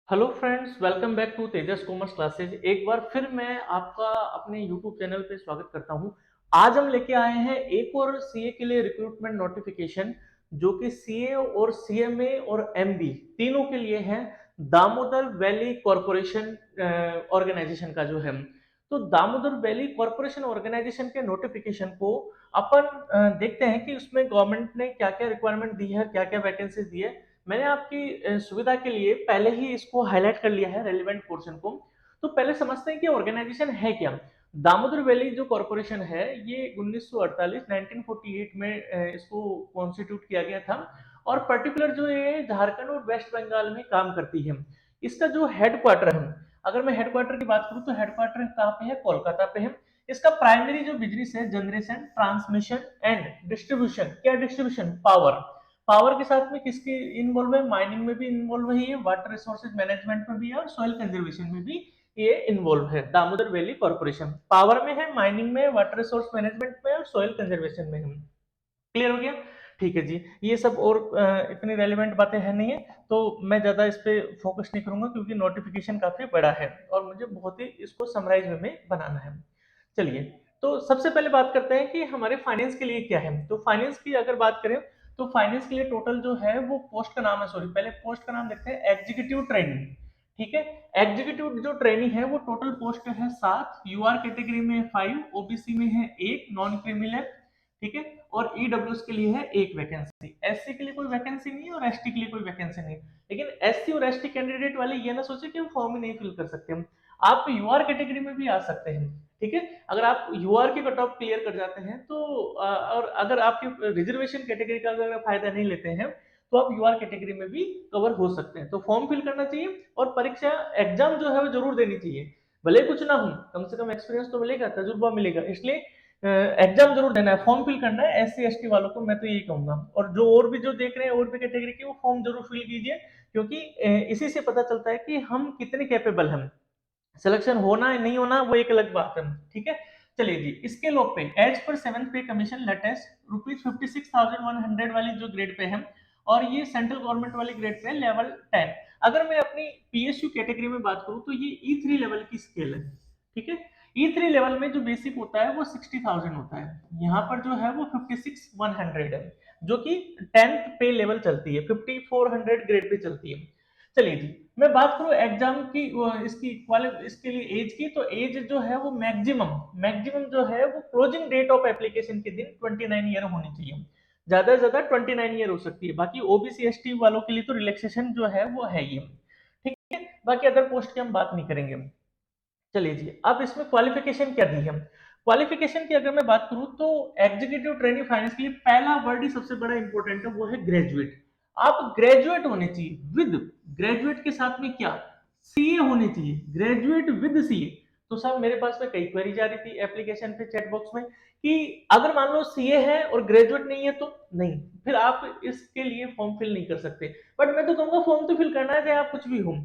Hello friends, welcome back to Tejas commerce classes. एक बार फिर मैं आपका अपने यूट्यूब चैनल पे स्वागत करता हूं। आज हम लेके आए हैं एक और सीए के लिए रिक्रूटमेंट नोटिफिकेशन, जो कि सीए और सीएमए और एमबी तीनों के लिए है। दामोदर वैली कॉरपोरेशन ऑर्गेनाइजेशन का जो है, तो दामोदर वैली कॉरपोरेशन ऑर्गेनाइजेशन के नोटिफिकेशन को अपन देखते हैं कि उसमें गवर्नमेंट ने क्या क्या रिक्वायरमेंट दी है, क्या क्या वैकेंसी दी है। मैंने आपकी सुविधा के लिए पहले ही इसको हाईलाइट कर लिया है, रेलिवेंट पोर्शन को। तो पहले समझते हैं कि ऑर्गेनाइजेशन है क्या। दामोदर वैली जो कॉरपोरेशन है, ये 1948 1948 में इसको कॉन्स्टिट्यूट किया गया था। और पर्टिकुलर जो ये झारखंड और वेस्ट बंगाल में काम करती है। इसका जो हेडक्वार्टर है, अगर मैं हेडक्वार्टर की बात करूं तो हेडक्वार्टर कहाँ पे है? कोलकाता पे है। इसका प्राइमरी जो बिजनेस है, जनरेशन, ट्रांसमिशन एंड डिस्ट्रीब्यूशन। क्या डिस्ट्रीब्यूशन? पावर। पावर के साथ में किसकी इन्वॉल्व है? माइनिंग में भी इन्वॉल्व है ये, वाटर रिसोर्सेज मैनेजमेंट में भी है और सॉइल कंजर्वेशन में भी ये इन्वॉल्व है। दामोदर वैली कॉर्पोरेशन पावर में है, माइनिंग में, वाटर रिसोर्स मैनेजमेंट में और सॉइल कंजर्वेशन में है। क्लियर हो गया? ठीक है जी। ये सब और इतनी रेलिवेंट बातें हैं नहीं है, तो मैं ज्यादा इस पे फोकस नहीं करूंगा, क्योंकि नोटिफिकेशन काफी बड़ा है और मुझे बहुत ही इसको समराइज वे में बनाना है। चलिए, तो सबसे पहले बात करते हैं कि हमारे फाइनेंस के लिए क्या है। तो फाइनेंस की अगर बात करें, तो फाइनेंस के लिए टोटल जो है वो पोस्ट का नाम है, सॉरी पहले पोस्ट का नाम देखते हैं, एग्जीक्यूटिव ट्रेनिंग। ठीक है। एग्जीक्यूटिव जो ट्रेनिंग है वो टोटल पोस्ट है 7, यूआर कैटेगरी में 5, ओबीसी में है 1, नॉन क्रिमिनल, ठीक है। और ईडब्ल्यूएस के लिए है एक वैकेंसी, एससी के लिए कोई वैकेंसी नहीं है और एसटी के लिए कोई वैकेंसी नहीं है। लेकिन एससी और एसटी कैंडिडेट वाले ये ना सोचे कि हम फॉर्म ही नहीं फिल कर सकते, हम आप यूआर कैटेगरी में भी आ सकते हैं। ठीक है। अगर आप यूआर के कट ऑफ क्लियर कर जाते हैं तो और अगर आपके रिजर्वेशन कैटेगरी का अगर फायदा नहीं लेते हैं, तो आप यूआर कैटेगरी में भी कवर हो सकते हैं। तो फॉर्म फिल करना चाहिए और परीक्षा एग्जाम जो है वो जरूर देनी चाहिए। भले कुछ ना हो, कम से कम एक्सपीरियंस तो मिलेगा, तजुर्बा मिलेगा। इसलिए एग्जाम जरूर देना है, फॉर्म फिल करना है एससी एसटी वालों को, मैं तो यही कहूंगा। और जो और भी जो देख रहे हैं और भी कैटेगरी के, वो फॉर्म जरूर फिल कीजिए, क्योंकि इसी से पता चलता है कि हम कितने कैपेबल हैं। सिलेक्शन होना है नहीं होना वो एक अलग बात है। ठीक है। चलिए जी, स्केल ऑफ पे एज पर 7th पे कमीशन लेटेस्ट ₹56,100 वाली जो ग्रेड पे है, और ये सेंट्रल गवर्नमेंट वाली ग्रेड पे है, लेवल 10। अगर मैं अपनी पीएसयू कैटेगरी में बात करूं तो ये ई3 लेवल की स्केल है। ठीक है। ई3 लेवल में जो बेसिक होता है वो 60,000 होता है, यहाँ पर जो है वो 56,100 है, जो कि 10th पे लेवल चलती है, 5400 ग्रेड पे चलती है। चलिए जी, मैं बात करूं एग्जाम की, इसके लिए एज की, तो एज जो है वो मैक्सिमम मैक्सिमम जो है वो क्लोजिंग डेट ऑफ एप्लीकेशन के दिन 29 ईयर होनी चाहिए। ज्यादा से ज्यादा 29 ईयर हो सकती है। बाकी ओबीसी एसटी वालों के लिए तो रिलैक्सेशन जो है वो है ही। ठीक है। बाकी अदर पोस्ट की हम बात नहीं करेंगे। चलिए जी, अब इसमें क्वालिफिकेशन क्या दी है? क्वालिफिकेशन की अगर मैं बात करूं तो एग्जीक्यूटिव ट्रेनिंग फाइनेंस के लिए पहला वर्ड ही सबसे बड़ा इंपॉर्टेंट है, वो है ग्रेजुएट। आप ग्रेजुएट होने चाहिए विद, ग्रेजुएट के साथ में क्या? सीए होने चाहिए, ग्रेजुएट विद सीए। तो साहब मेरे पास में कई क्वेरी जा रही थी एप्लीकेशन पे, चैट बॉक्स में, कि अगर मान लो सीए है और ग्रेजुएट नहीं है तो नहीं, फिर आप इसके लिए फॉर्म फिल नहीं कर सकते। बट मैं तो कहूंगा फॉर्म तो फिल करना है, चाहे आप कुछ भी हो।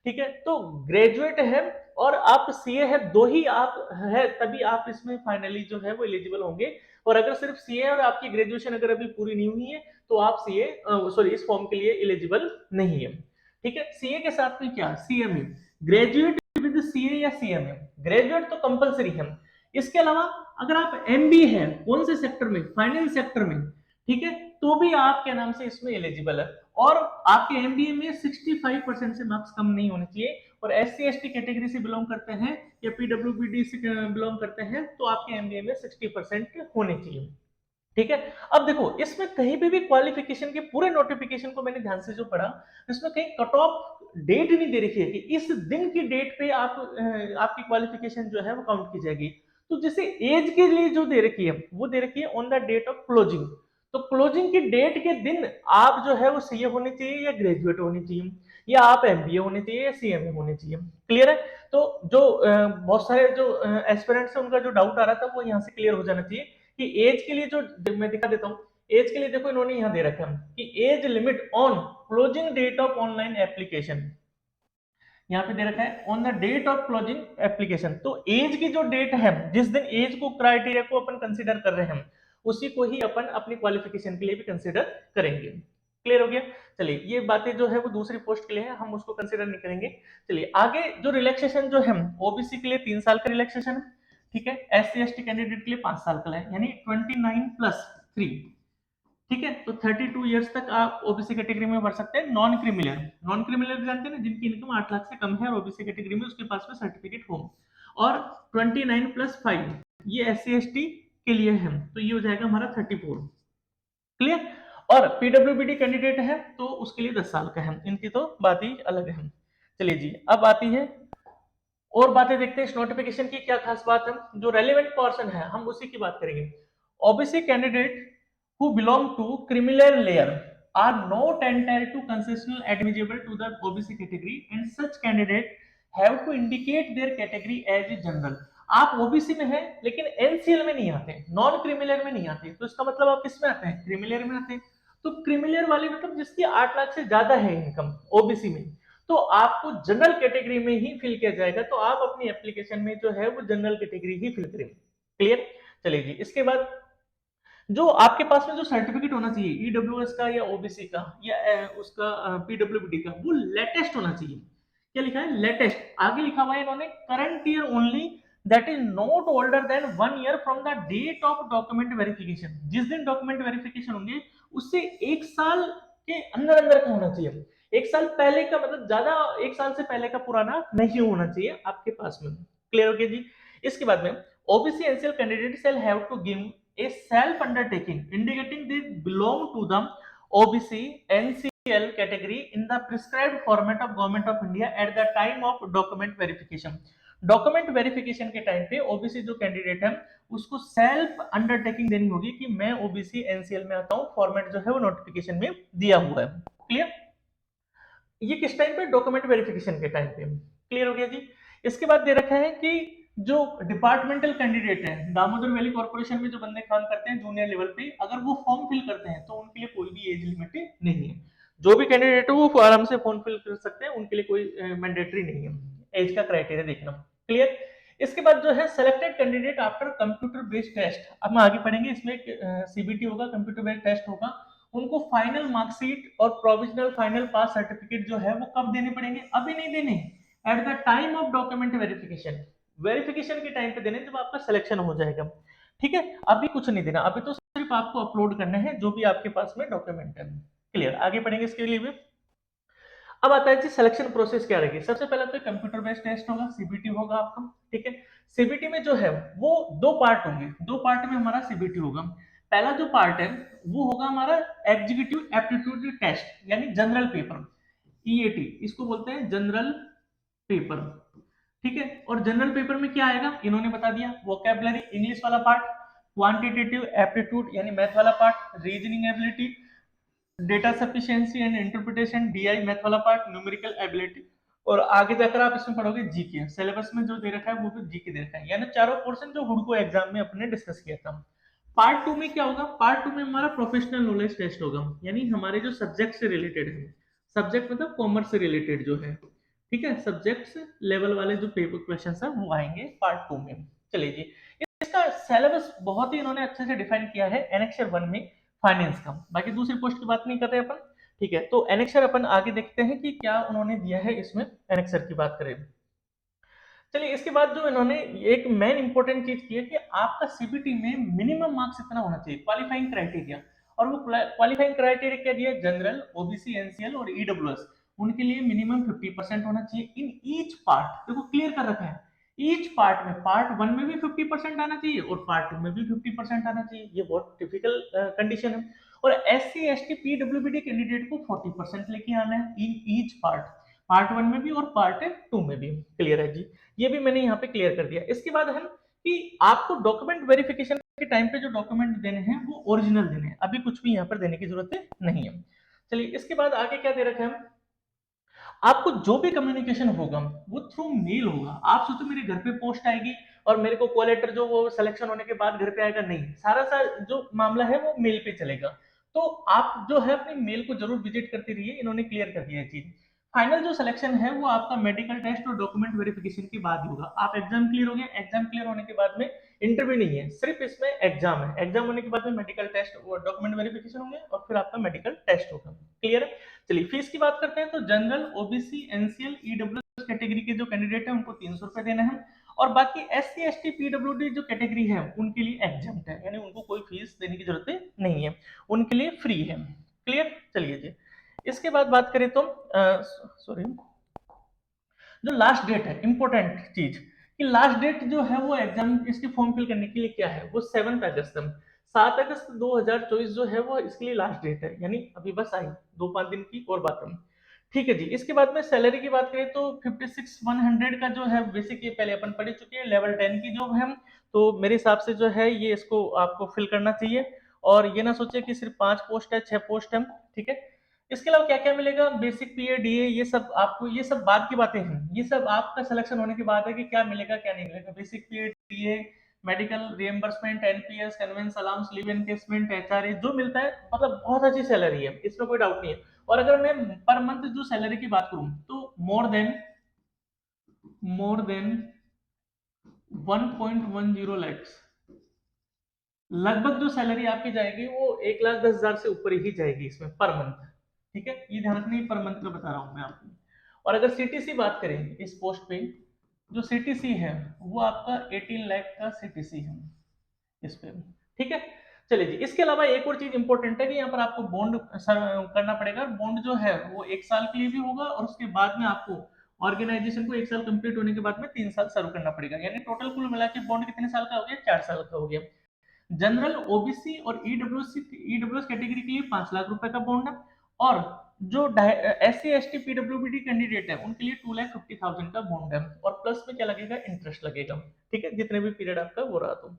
ठीक है। तो ग्रेजुएट है और आप सीए है, दो ही आप है, तभी आप इसमें फाइनली जो है वो एलिजिबल होंगे। और अगर सिर्फ सीए और आपकी ग्रेजुएशन अगर अभी पूरी नहीं हुई है, तो आप सीए सॉरी इस फॉर्म के लिए एलिजिबल नहीं है। ठीक है। सीए के साथ में क्या? सीएमए। ग्रेजुएट विद सीए या सीएमए, ग्रेजुएट तो कंपलसरी है। इसके अलावा अगर आप एमबी है, कौन से सेक्टर में? फाइनेंस सेक्टर में। ठीक है। तो भी आपके नाम से इसमें एलिजिबल है। और आपके एमबीए में 65% से मार्क्स कम नहीं होने चाहिए। और S C S T category से बिलोंग करते हैं या पीडब्ल्यूबीडी से बिलोंग करते हैं, तो आपके एमबीए में 60% होने चाहिए। ठीक है। अब देखो, इसमें कहीं पे भी क्वालिफिकेशन के पूरे नोटिफिकेशन को मैंने ध्यान से जो पढ़ा, इसमें कहीं कट ऑफ डेट नहीं दे रखी है कि इस दिन की डेट पे आप आपकी क्वालिफिकेशन जो है वो काउंट की जाएगी। तो जैसे एज के लिए जो दे रखी है, वो दे रखी है on the date of closing. तो क्लोजिंग की डेट के दिन आप जो है वो सीए होने चाहिए या ग्रेजुएट होने चाहिए, या आप एमबीए होने चाहिए या सीएमए होने चाहिए। क्लियर है? तो जो बहुत सारे जो एस्पिरेंट्स है, उनका जो डाउट आ रहा था वो यहाँ से क्लियर हो जाना चाहिए। कि एज के लिए जो मैं दिखा देता हूं, एज के लिए देखो इन्होंने यहां दे रखा है कि age limit on closing date of online application. यहाँ पे दे रखा है on the date of closing application. तो एज की जो डेट है, जिस दिन एज को क्राइटेरिया को अपन कंसीडर कर रहे हैं, उसी को ही अपन अपनी क्वालिफिकेशन के लिए भी कंसीडर करेंगे। क्लियर हो गया। चलिए ये बातें जो है वो दूसरी पोस्ट के लिए है, हम उसको कंसिडर नहीं करेंगे। चलिए आगे जो रिलैक्सेशन जो है ओबीसी के लिए 3 साल का रिलैक्सेशन है, ठीक है। S C S T candidate के लिए 5 साल का है, यानी 29+3, ठीक है। तो 32 ईयर्स तक आप ओबीसी कैटेगरी में भर सकते हैं। नॉन क्रिमिनल, नॉन क्रिमिनल जानते हैं ना, जिनकी इनकम 8 लाख से कम है और ओबीसी कैटेगरी में उसके पास में सर्टिफिकेट हो। और 29+5 ये एस सी एस टी के लिए है, तो ये हो जाएगा हमारा 34। क्लियर। और पीडब्ल्यूबीडी कैंडिडेट है तो उसके लिए 10 साल का है, इनकी तो बात ही अलग है। चलिए जी, अब आती है और बातें देखते हैं इस नोटिफिकेशन की क्या खास बात है। जो रेलिवेंट पर्सन है हम उसी की बात करेंगे। OBC candidate who belong to criminal layer are not entitled to concessional admissible to the OBC category and such candidate have to indicate their category as a general. आप ओबीसी में हैं लेकिन एनसीएल में नहीं आते, नॉन क्रिमिनल में नहीं आते, तो इसका मतलब आप किस में आते हैं, क्रिमिनल में आते हैं। तो क्रिमिनल वाले मतलब जिसकी 8 लाख से ज्यादा है इनकम ओबीसी में, तो आपको जनरल कैटेगरी में ही फिल किया जाएगा। तो आप अपनी एप्लीकेशन में जो है वो जनरल कैटेगरी ही फिल करें। क्लियर। चलिए जी, इसके बाद जो आपके पास में जो सर्टिफिकेट होना चाहिए ईडब्ल्यूएस का या ओबीसी का या उसका पीडब्ल्यूडी का, वो लेटेस्ट होना चाहिए। क्या लिखा है, लेटेस्ट। आगे लिखा हुआ है इन्होंने current year only, that is not older than 1 year from the date of document verification. जिस दिन डॉक्यूमेंट वेरिफिकेशन होंगे उससे 1 साल के अंदर अंदर का होना चाहिए। 1 साल पहले का मतलब ज्यादा, 1 साल से पहले का पुराना नहीं होना चाहिए आपके पास में। क्लियर हो गया जी। इसके बाद में OBC NCL candidate shall have to give a self undertaking indicating they belong to the OBC NCL category in the prescribed format of Government of India at the time of document verification। Document verification के time पे OBC जो candidate है उसको self undertaking देनी होगी कि मैं OBC NCL में आता हूं। फॉर्मेट जो है वो नोटिफिकेशन में दिया हुआ है। क्लियर। ये किस टाइम पे, डॉक्यूमेंट वेरिफिकेशन के टाइम पे। क्लियर हो गया जी। इसके बाद दे रखा है कि जो डिपार्टमेंटल कैंडिडेट है दामोदर वैली कॉर्पोरेशन में जो बंदे काम करते हैं जूनियर लेवल पे, अगर वो फॉर्म फिल करते हैं तो उनके लिए कोई भी एज लिमिट नहीं है। जो भी कैंडिडेट है वो आराम से फॉर्म फिल कर सकते हैं, उनके लिए कोई मैंडेटरी नहीं है एज का क्राइटेरिया देखना। क्लियर। इसके बाद जो है selected candidate after computer based test, अब हम आगे पढ़ेंगे, इसमें सीबीटी होगा, कंप्यूटर बेस्ड टेस्ट होगा। उनको फाइनल मार्कशीट और प्रोविजनल फाइनल पास सर्टिफिकेट जो है वो कब देने पड़ेंगे, अभी नहीं देने, at the time of document verification. Verification के टाइम पे देने जब आपका सिलेक्शन हो जाएगा, ठीक है। अभी कुछ नहीं देना, अभी तो सिर्फ आपको अपलोड करना है जो भी आपके पास में डॉक्यूमेंट है। क्लियर। आगे पढ़ेंगे इसके लिए भी। अब आता है जी सिलेक्शन प्रोसेस क्या रहेगी। सबसे पहले तो कंप्यूटर बेस्ड टेस्ट होगा, सीबीटी होगा आपका, ठीक है। सीबीटी में जो है वो 2 पार्ट होंगे, 2 पार्ट में हमारा सीबीटी होगा। पहला जो पार्ट है वो होगा हमारा एग्जीक्यूटिव एप्टीट्यूड टेस्ट, यानी जनरल पेपर, ईएटी इसको बोलते हैं, जनरल पेपर, ठीक है। और जनरल पेपर में क्या आएगा इन्होंने बता दिया, वोकैबुलरी इंग्लिश वाला पार्ट, क्वांटिटेटिव एप्टीट्यूड यानी मैथ वाला part, reasoning ability, data sufficiency and interpretation DI math वाला पार्ट, न्यूमेरिकल एबिलिटी, और आगे जाकर आप इसमें पढ़ोगे जीके। सिलेबस में जो दे रखा है वो भी जीके दे रखा है, यानी चारों पोर्शन जो हुडको एग्जाम में अपने डिस्कस किया था। पार्ट 2 में क्या होगा, पार्ट 2 में हमारा प्रोफेशनल नॉलेज टेस्ट होगा, यानी हमारे जो सब्जेक्ट से रिलेटेड है, सब्जेक्ट मतलब कॉमर्स से रिलेटेड जो है, ठीक है, सब्जेक्ट्स लेवल वाले जो पेपर क्वेश्चन है वो आएंगे पार्ट 2 में। चलिए जी, इसका सिलेबस बहुत ही इन्होंने अच्छे से डिफाइन किया है एनेक्सर 1 में फाइनेंस का। बाकी दूसरी पोस्ट की बात नहीं कर रहे अपन, ठीक है। तो एनेक्सर अपन आगे देखते हैं कि क्या उन्होंने दिया है इसमें, एनेक्सर की बात करें। चलिए इसके बाद जो इन्होंने एक मेन इंपॉर्टेंट चीज की है कि आपका सीबीटी में मिनिमम मार्क्स इतना होना चाहिए, क्वालिफाइंग क्राइटेरिया। और वो क्वालिफाइंग क्राइटेरिया क्या दिया, जनरल, ओबीसी, एनसीएल और ईडब्ल्यूएस, उनके लिए मिनिमम 50% होना चाहिए इन ईच पार्ट। देखो क्लियर कर रखा है, ईच पार्ट में, पार्ट 1 में भी 50% आना चाहिए और पार्ट 2 में भी 50% आना चाहिए। ये बहुत टिपिकल कंडीशन है। और S C S T PWBD candidate को 40% लेके आना है इन ईच पार्ट, पार्ट 1 में भी और पार्ट 2 में भी। क्लियर है जी, ये भी मैंने यहाँ पे क्लियर कर दिया। इसके बाद हम कि आपको डॉक्यूमेंट वेरिफिकेशन के टाइम पे जो डॉक्यूमेंट देने हैं वो ओरिजिनल देने हैं, अभी कुछ भी यहाँ पर देने की जरूरत नहीं है। चलिए इसके बाद आगे क्या दे रखा है, आपको जो भी कम्युनिकेशन होगा वो थ्रू मेल होगा। आप सोचो मेरे घर पे पोस्ट आएगी और मेरे को कॉल लेटर जो वो सिलेक्शन होने के बाद घर पे आएगा, नहीं, सारा सा जो मामला है वो मेल पे चलेगा। तो आप जो है अपनी मेल को जरूर विजिट करते रहिए, इन्होंने क्लियर कर दिया है चीज। फाइनल जो सिलेक्शन है वो आपका मेडिकल टेस्ट और डॉक्यूमेंट वेरिफिकेशन के बाद ही होगा। आप एग्जाम क्लियर हो गए, एग्जाम क्लियर होने के बाद में इंटरव्यू नहीं है, सिर्फ इसमें एग्जाम है। एग्जाम होने के बाद में मेडिकल टेस्ट और डॉक्यूमेंट वेरिफिकेशन होंगे और फिर आपका मेडिकल टेस्ट होगा। क्लियर है? चलिए फीस की बात करते हैं। तो general, OBC, NCL, EW category के जो कैंडिडेट है उनको 300 रुपए देना है, और बाकी एससी, एसटी, पीडब्ल्यूडी जो कैटेगरी है उनके लिए एग्जाम्प्ट है, यानी उनको कोई फीस देने की जरूरत नहीं है, उनके लिए फ्री है। क्लियर? चलिए जी, इसके बाद बात करें तो सॉरी, जो लास्ट डेट है, इंपॉर्टेंट चीज कि लास्ट डेट जो है वो एग्जाम इसकी फॉर्म फिल करने के लिए क्या है, वो 7 अगस्त है। 7 अगस्त 2024 जो है वो इसके लिए लास्ट डेट है, यानी अभी बस आई 2-5 दिन की और बात है। ठीक है जी, इसके बाद में सैलरी की बात करें तो 56,100 का जो है बेसिक, ये पहले अपन पढ़ चुके हैं, लेवल 10 की जो है, तो मेरे हिसाब से जो है ये इसको आपको फिल करना चाहिए। और ये ना सोचे कि सिर्फ 5 पोस्ट है, 6 पोस्ट है। ठीक है? इसके अलावा क्या क्या मिलेगा, बेसिक पीए, डीए, ये सब आपको, ये सब बाद की बातें हैं, ये सब आपका सिलेक्शन होने के बाद है कि क्या मिलेगा क्या नहीं मिलेगा। Basic pay, DA, medical reimbursement, NPS, conveyance allowance, leave encashment, HRA जो मिलता है, मतलब बहुत अच्छी सैलरी है, इसमें कोई डाउट नहीं है। और अगर मैं पर मंथ जो सैलरी की बात करूं तो मोर देन 1.10 लैक्स, लगभग जो सैलरी आपकी जाएगी वो 1,10,000 से ऊपर ही जाएगी इसमें पर मंथ। ठीक है? ये ध्यान रखना, पर मंथ का बता रहा हूं मैं आपको। और अगर सीटीसी बात करें इस पोस्ट पे, जो सीटीसी है वो आपका 18 लाख का सीटीसी है इस पे। ठीक है? चलिए जी, इसके अलावा एक और चीज इंपॉर्टेंट है कि यहाँ पर आपको बॉन्ड करना पड़ेगा। बॉन्ड जो है वो 1 साल के लिए भी होगा, और उसके बाद में आपको ऑर्गेनाइजेशन को 1 साल कंप्लीट होने के बाद में 3 साल सर्व करना पड़ेगा, यानी टोटल कुल मिला के बॉन्ड कितने साल का हो गया, 4 साल का हो गया। जनरल, ओबीसी और ईडब्ल्यूएस कैटेगरी के लिए 5 लाख रुपए का बॉन्ड है, और जो S C S T PWBD candidate है उनके लिए 2,50,000 का बॉन्ड है, और प्लस में क्या लगेगा, इंटरेस्ट लगेगा। ठीक है? जितने भी पीरियड आपका वो रहा तो।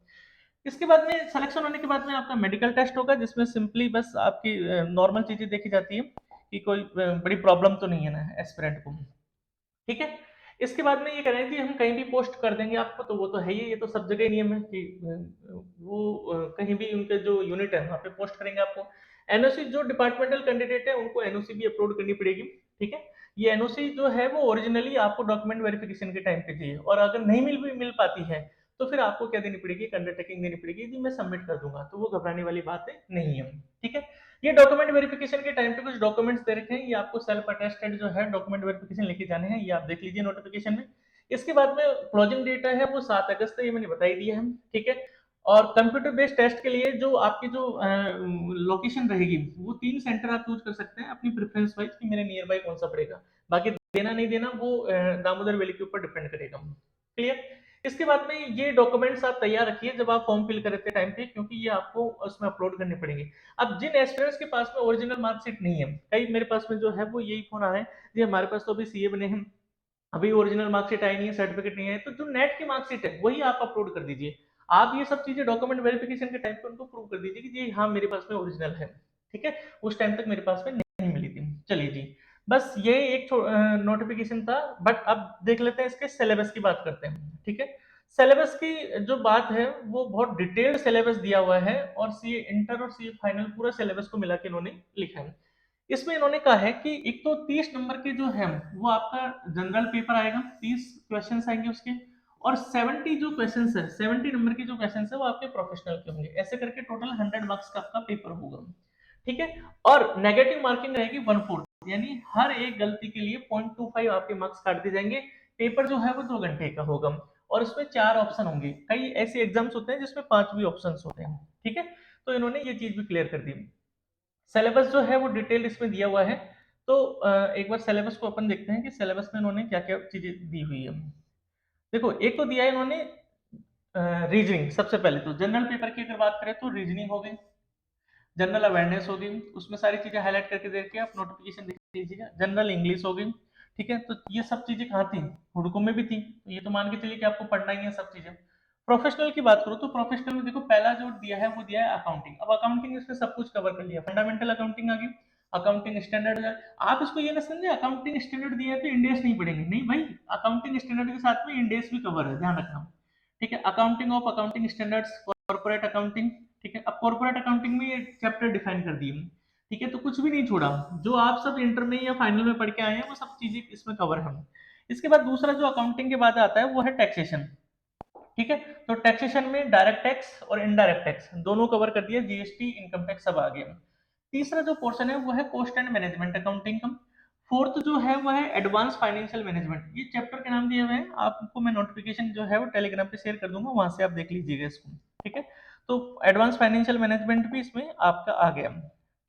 इसके बाद में सिलेक्शन होने के बाद में आपका मेडिकल टेस्ट होगा, जिसमें सिंपली बस आपकी नॉर्मल चीजें देखी जाती है कि कोई बड़ी प्रॉब्लम तो नहीं है ना एस्पिरेंट को। ठीक है? इसके बाद में ये कह रहे हैं कि हम कहीं भी पोस्ट कर देंगे आपको, तो वो तो है ही, ये तो सब जगह नियम है कि वो कहीं भी उनके जो यूनिट है वहाँ पे पोस्ट करेंगे आपको। एनओसी जो डिपार्टमेंटल कैंडिडेट है उनको एनओसी भी अपलोड करनी पड़ेगी। ठीक है? ये एनओसी जो है वो ओरिजिनली आपको डॉक्यूमेंट वेरिफिकेशन के टाइम पे चाहिए, और अगर नहीं मिल पाती है तो फिर आपको क्या देनी पड़ेगी, अंडरटेकिंग देनी पड़ेगी जी मैं सबमिट कर दूंगा, तो वो घबराने वाली बात नहीं है। ठीक है? ये डॉक्यूमेंट वेरिफिकेशन के टाइम पे कुछ डॉक्यूमेंट्स दे रखे हैं, ये आपको सेल्फ अटेस्टेड जो है डॉक्यूमेंट वेरिफिकेशन लेके जाने हैं, ये आप देख लीजिए नोटिफिकेशन में। इसके बाद में क्लोजिंग डेट है वो 7 अगस्त है, ये मैंने बता ही दिया है। ठीक है? और कंप्यूटर बेस्ड टेस्ट के लिए जो आपकी जो लोकेशन रहेगी, वो 3 सेंटर आप चूज कर सकते हैं अपनी प्रेफरेंस वाइज कि मेरे नियर बाई कौन सा पड़ेगा। बाकी देना नहीं देना वो दामोदर वैली के ऊपर डिपेंड करेगा। क्लियर? इसके बाद में ये डॉक्यूमेंट्स आप तैयार रखिए जब आप फॉर्म फिल करते टाइम पे, क्योंकि ये आपको उसमें अपलोड करने पड़ेंगे। अब जिन एस्पिरेंट्स के पास में ओरिजिनल मार्कशीट नहीं है, कई मेरे पास में जो है वो यही फोन आ रहा है, जी हमारे पास तो अभी सीए बने हैं, अभी ओरिजिनल मार्कशीट आई नहीं है, सर्टिफिकेट नहीं है, तो जो नेट की मार्कशीट है वही आप अपलोड कर दीजिए। आप ये सब चीजें डॉक्यूमेंट वेरिफिकेशन के टाइम पे उनको प्रूव कर दीजिए कि जी हाँ मेरे पास में ओरिजिनल है। ठीक है? उस टाइम तक मेरे पास में नहीं मिली थी। चलिए जी, बस ये एक नोटिफिकेशन था। बट अब देख लेते हैं इसके सिलेबस की बात करते हैं। ठीक है? सिलेबस की जो बात है वो बहुत डिटेल्ड सिलेबस दिया हुआ है, और सीए इंटर और सीए फाइनल पूरा सिलेबस को मिला के इन्होंने लिखा है। इसमें इन्होंने कहा है कि एक तो 30 नंबर के जो है वो आपका जनरल पेपर आएगा, 30 क्वेश्चन आएंगे उसके, और 70 जो क्वेश्चन है, 70 नंबर के जो क्वेश्चन है वो आपके प्रोफेशनल के होंगे, ऐसे करके टोटल 100 मार्क्स का आपका पेपर होगा। ठीक है? और नेगेटिव मार्किंग रहेगी 1/4, यानी हर एक गलती के लिए 0.25 आपके मार्क्स काट दिए जाएंगे। पेपर जो है वो 2 घंटे का होगा, और उसमें 4 ऑप्शन होंगे, कई ऐसे एग्जाम्स होते हैं जिसमें 5 भी ऑप्शन होते हैं। ठीक है? तो इन्होंने ये चीज भी क्लियर कर दी। सिलेबस जो है वो डिटेल इसमें दिया हुआ है। तो एक बार सिलेबस को अपन देखते हैं कि सिलेबस में इन्होंने क्या क्या चीजें दी हुई है। देखो, एक तो दिया है इन्होंने रीजनिंग। सबसे पहले तो जनरल पेपर की अगर बात करें तो रीजनिंग हो गई, जनरल अवेयरनेस होगी, उसमें सारी चीजें हाईलाइट करके देख के आप नोटिफिकेशन देख लीजिएगा। जनरल इंग्लिश हो गई। ठीक है? तो ये सब चीजें कहाँ थी, हुड़को में भी थी, तो ये तो मान के चलिए कि आपको पढ़ना ही है सब चीजें। प्रोफेशनल की बात करो तो प्रोफेशनल में देखो पहला जो दिया है वो दिया है अकाउंटिंग। अब अकाउंटिंग इसमें सब कुछ कवर कर लिया, फंडामेंटल अकाउंटिंग आ गई, अकाउंटिंग स्टैंडर्ड है। आप इसको ये ना समझे अकाउंटिंग स्टैंडर्ड दिया है तो इंडेस नहीं पढ़ेंगे, नहीं भाई, अकाउंटिंग स्टैंडर्ड के साथ में इंडेस भी कवर है, ध्यान रखना। ठीक है? Accounting of accounting standards, corporate accounting. ठीक है? अब कॉर्पोरेट अकाउंटिंग में ये चैप्टर डिफाइन कर दिए। ठीक है, तो कुछ भी नहीं छोड़ा, जो आप सब इंटर में या फाइनल में पढ़ के आए हैं वो सब चीजें इसमें कवर है। इसके बाद दूसरा जो अकाउंटिंग के बाद आता है वो है टैक्सेशन। ठीक है, तो टैक्सेशन में डायरेक्ट टैक्स और इनडायरेक्ट टैक्स दोनों कवर कर दिया, जीएसटी इनकम टैक्स सब आ गया। तीसरा जो पोर्शन है वो है कॉस्ट एंड मैनेजमेंट अकाउंटिंग का। फोर्थ जो है वो है एडवांस फाइनेंशियल मैनेजमेंट, ये चैप्टर के नाम दिए हुए हैं आपको, मैं नोटिफिकेशन जो है वो टेलीग्राम पे शेयर कर दूंगा, वहां से आप देख लीजिएगा इसको। ठीक है, तो एडवांस फाइनेंशियल मैनेजमेंट भी इसमें आपका आ गया।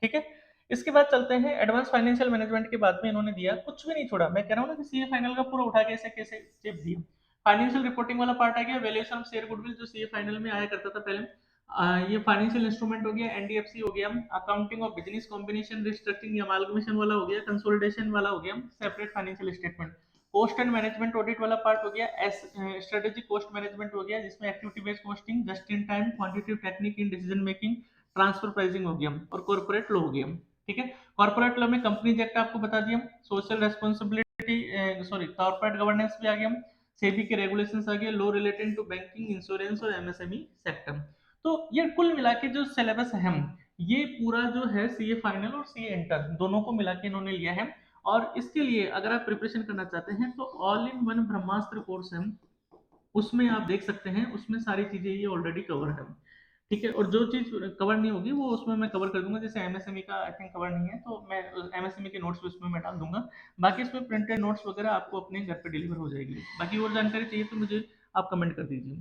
ठीक है, इसके बाद चलते हैं एडवांस फाइनेंशियल मैनेजमेंट के बाद में इन्होंने दिया, कुछ भी नहीं छोड़ा, मैं कह रहा हूँ ना कि सीए फाइनल का पूरा उठा के ऐसे कैसे चेप दिया। फाइनेंशियल रिपोर्टिंग वाला पार्ट आ गया, वैल्यूएशन ऑफ शेयर गुडविल जो सीए फाइनल में आया करता था पहले। ये फाइनेंशियल इंस्ट्रूमेंट हो गया, एनडीएफसी हो गया, accounting of business combination restructuring amalgamation वाला हो गया, कंसोलिडेशन वाला हो गया, separate financial statement, cost and management audit वाला पार्ट हो गया, एस स्ट्रेटेजिक कॉस्ट मैनेजमेंट हो गया जिसमें activity based costing, just in time, quantitative technique in decision making, transfer pricing हो गया, और कॉर्पोरेट लॉ हो गया। ठीक है, कॉर्पोरेट लॉ में कंपनीज एक्ट आपको बता दिया, social responsibility, sorry corporate governance भी आ गया, सेबी के रेगुलेशंस आ गए, law related to banking, insurance और एमएसएमई सेक्टर। तो ये कुल मिला के जो सिलेबस है हम, ये पूरा जो है सीए फाइनल और सीए इंटर दोनों को मिला के इन्होंने लिया है। और इसके लिए अगर आप प्रिपरेशन करना चाहते हैं तो all in one Brahmastra course है, उसमें आप देख सकते हैं, उसमें सारी चीजें ये ऑलरेडी कवर है। ठीक है, और जो चीज कवर नहीं होगी वो उसमें मैं कवर कर दूंगा, जैसे एमएसएमई का आई थिंक कवर नहीं है तो मैं एमएसएमई के नोट्स भी उसमें मैं डाल दूंगा। बाकी इसमें प्रिंटेड नोट्स वगैरह आपको अपने घर पे डिलीवर हो जाएगी। बाकी और जानकारी चाहिए तो मुझे आप कमेंट कर दीजिए।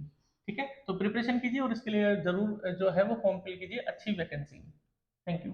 ठीक है, तो प्रिपरेशन कीजिए और इसके लिए जरूर जो है वो फॉर्म फिल कीजिए, अच्छी वैकेंसी। Thank you.